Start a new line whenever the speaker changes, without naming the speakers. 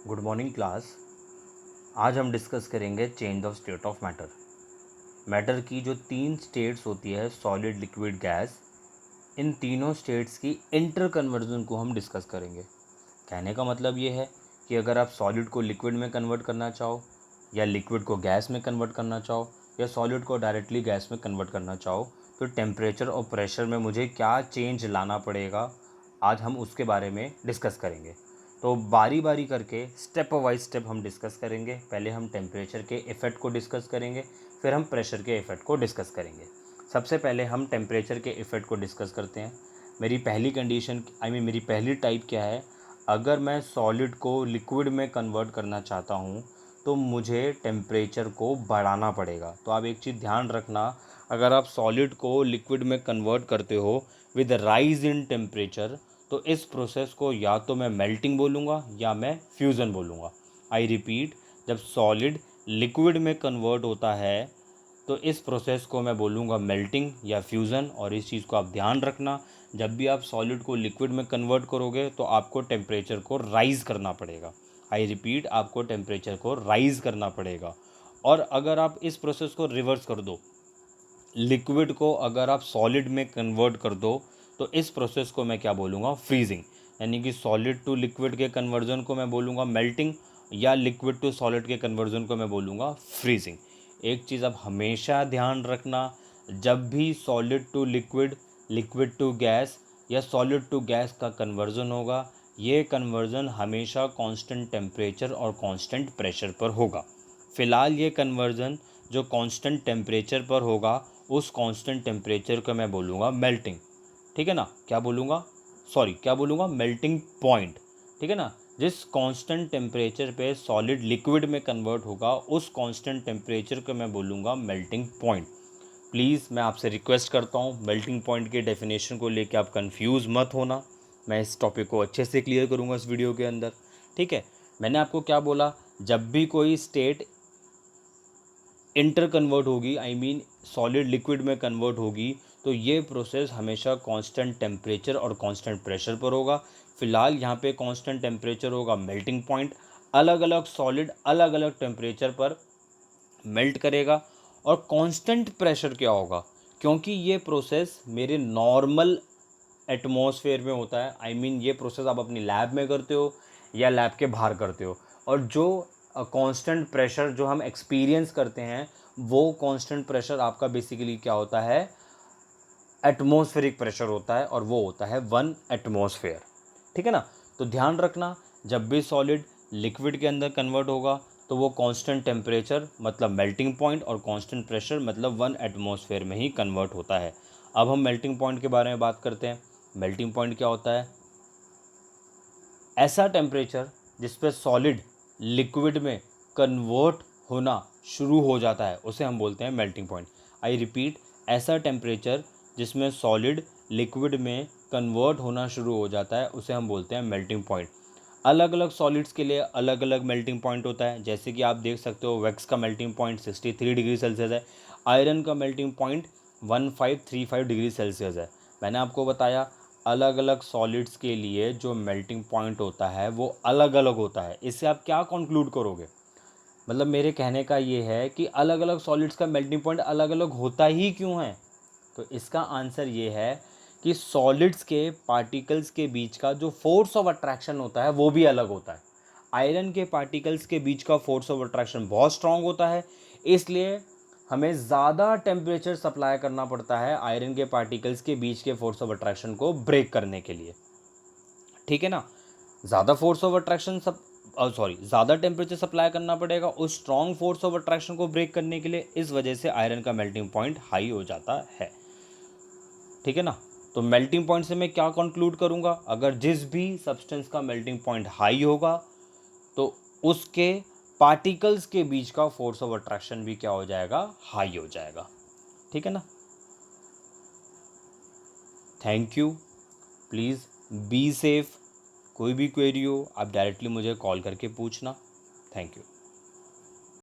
Good morning class. आज हम discuss करेंगे change of state of matter. Matter की जो 3 स्टेट्स होती है, सॉलिड, लिक्विड, गैस, इन तीनों स्टेट्स की इंटर कन्वर्जन को हम डिस्कस करेंगे। कहने का मतलब ये है कि अगर आप सॉलिड को लिक्विड में कन्वर्ट करना चाहो, या लिक्विड को गैस में कन्वर्ट करना चाहो, या सॉलिड को डायरेक्टली गैस में कन्वर्ट करना चाहो, तो टेम्परेचर और प्रेशर में मुझे क्या चेंज लाना पड़ेगा, आज हम उसके बारे में डिस्कस करेंगे। तो बारी बारी करके स्टेप वाइज स्टेप हम डिस्कस करेंगे। पहले हम टेम्परेचर के इफ़ेक्ट को डिस्कस करेंगे, फिर हम प्रेशर के इफ़ेक्ट को डिस्कस करेंगे। सबसे पहले हम टेम्परेचर के इफ़ेक्ट को डिस्कस करते हैं। मेरी पहली कंडीशन मेरी पहली टाइप क्या है, अगर मैं सॉलिड को लिक्विड में कन्वर्ट करना चाहता हूँ तो मुझे टेम्परेचर को बढ़ाना पड़ेगा। तो आप एक चीज़ ध्यान रखना, अगर आप सॉलिड को लिक्विड में कन्वर्ट करते हो विद राइज इन टेम्परेचर, तो इस प्रोसेस को या तो मैं मेल्टिंग बोलूँगा या मैं फ्यूज़न बोलूँगा। आई रिपीट, जब सॉलिड लिक्विड में कन्वर्ट होता है तो इस प्रोसेस को मैं बोलूँगा मेल्टिंग या फ्यूज़न। और इस चीज़ को आप ध्यान रखना, जब भी आप सॉलिड को लिक्विड में कन्वर्ट करोगे तो आपको टेम्परेचर को राइज़ करना पड़ेगा। आई रिपीट, आपको टेम्परेचर को राइज़ करना पड़ेगा। और अगर आप इस प्रोसेस को रिवर्स कर दो, लिक्विड को अगर आप सॉलिड में कन्वर्ट कर दो, तो इस प्रोसेस को मैं क्या बोलूँगा, फ्रीजिंग। यानी कि सॉलिड टू लिक्विड के कन्वर्जन को मैं बोलूँगा मेल्टिंग, या लिक्विड टू सॉलिड के कन्वर्जन को मैं बोलूँगा फ्रीजिंग। एक चीज़ आप हमेशा ध्यान रखना, जब भी solid to liquid, liquid to gas या सॉलिड टू गैस का कन्वर्जन होगा, ये कन्वर्जन हमेशा कांस्टेंट टेम्परेचर और कांस्टेंट प्रेशर पर होगा। फ़िलहाल ये कन्वर्जन जो कांस्टेंट टेम्परेचर पर होगा, उस कांस्टेंट टेम्परेचर को मैं बोलूँगा मेल्टिंग। ठीक है ना, क्या बोलूँगा, मेल्टिंग पॉइंट। ठीक है ना, जिस कांस्टेंट टेम्परेचर पे सॉलिड लिक्विड में कन्वर्ट होगा, उस कांस्टेंट टेम्परेचर को मैं बोलूँगा मेल्टिंग पॉइंट। प्लीज़ मैं आपसे रिक्वेस्ट करता हूँ, मेल्टिंग पॉइंट के डेफिनेशन को लेके आप कंफ्यूज मत होना। मैं इस टॉपिक को अच्छे से क्लियर करूँगा इस वीडियो के अंदर। ठीक है, मैंने आपको क्या बोला, जब भी कोई स्टेट इंटर कन्वर्ट होगी, सॉलिड लिक्विड में कन्वर्ट होगी, तो ये प्रोसेस हमेशा कांस्टेंट टेम्परेचर और कांस्टेंट प्रेशर पर होगा। फ़िलहाल यहाँ पे कांस्टेंट टेम्परेचर होगा मेल्टिंग पॉइंट। अलग अलग सॉलिड अलग अलग टेम्परेचर पर मेल्ट करेगा। और कांस्टेंट प्रेशर क्या होगा, क्योंकि ये प्रोसेस मेरे नॉर्मल एटमॉस्फेयर में होता है। ये प्रोसेस आप अपनी लैब में करते हो या लैब के बाहर करते हो। और जो कांस्टेंट प्रेशर जो हम एक्सपीरियंस करते हैं, वो कांस्टेंट प्रेशर आपका बेसिकली क्या होता है, एटमॉस्फेरिक प्रेशर होता है, और वो होता है 1 एटमॉस्फेयर। ठीक है ना, तो ध्यान रखना, जब भी सॉलिड लिक्विड के अंदर कन्वर्ट होगा तो वो कांस्टेंट टेम्परेचर मतलब मेल्टिंग पॉइंट और कांस्टेंट प्रेशर मतलब 1 एटमॉस्फेयर में ही कन्वर्ट होता है। अब हम मेल्टिंग पॉइंट के बारे में बात करते हैं। मेल्टिंग पॉइंट क्या होता है, ऐसा टेम्परेचर जिस पे सॉलिड लिक्विड में कन्वर्ट होना शुरू हो जाता है, उसे हम बोलते हैं मेल्टिंग पॉइंट। आई रिपीट, ऐसा टेम्परेचर जिसमें सॉलिड लिक्विड में कन्वर्ट होना शुरू हो जाता है, उसे हम बोलते हैं मेल्टिंग पॉइंट। अलग अलग सॉलिड्स के लिए अलग अलग मेल्टिंग पॉइंट होता है। जैसे कि आप देख सकते हो, वैक्स का मेल्टिंग पॉइंट 63 डिग्री सेल्सियस है, आयरन का मेल्टिंग पॉइंट 1535 डिग्री सेल्सियस है। मैंने आपको बताया, अलग अलग सॉलिड्स के लिए जो मेल्टिंग पॉइंट होता है वो अलग अलग होता है। इससे आप क्या कंक्लूड करोगे, मतलब मेरे कहने का ये है कि अलग अलग सॉलिड्स का मेल्टिंग पॉइंट अलग अलग होता ही क्यों है। तो इसका आंसर ये है कि सॉलिड्स के पार्टिकल्स के बीच का जो फोर्स ऑफ अट्रैक्शन होता है वो भी अलग होता है। आयरन के पार्टिकल्स के बीच का फोर्स ऑफ अट्रैक्शन बहुत स्ट्रांग होता है, इसलिए हमें ज़्यादा टेम्परेचर सप्लाई करना पड़ता है आयरन के पार्टिकल्स के बीच के फोर्स ऑफ अट्रैक्शन को ब्रेक करने के लिए। ठीक है ना, ज़्यादा फोर्स ऑफ अट्रैक्शन ज़्यादा टेम्परेचर सप्लाई करना पड़ेगा उस स्ट्रॉन्ग फोर्स ऑफ अट्रैक्शन को ब्रेक करने के लिए। इस वजह से आयरन का मेल्टिंग पॉइंट हाई हो जाता है। ठीक है ना, तो मेल्टिंग पॉइंट से मैं क्या कंक्लूड करूंगा, अगर जिस भी सब्सटेंस का मेल्टिंग पॉइंट हाई होगा तो उसके पार्टिकल्स के बीच का फोर्स ऑफ अट्रैक्शन भी क्या हो जाएगा, हाई हो जाएगा। ठीक है ना, thank you, please be safe. कोई भी क्वेरी हो आप डायरेक्टली मुझे कॉल करके पूछना। Thank you.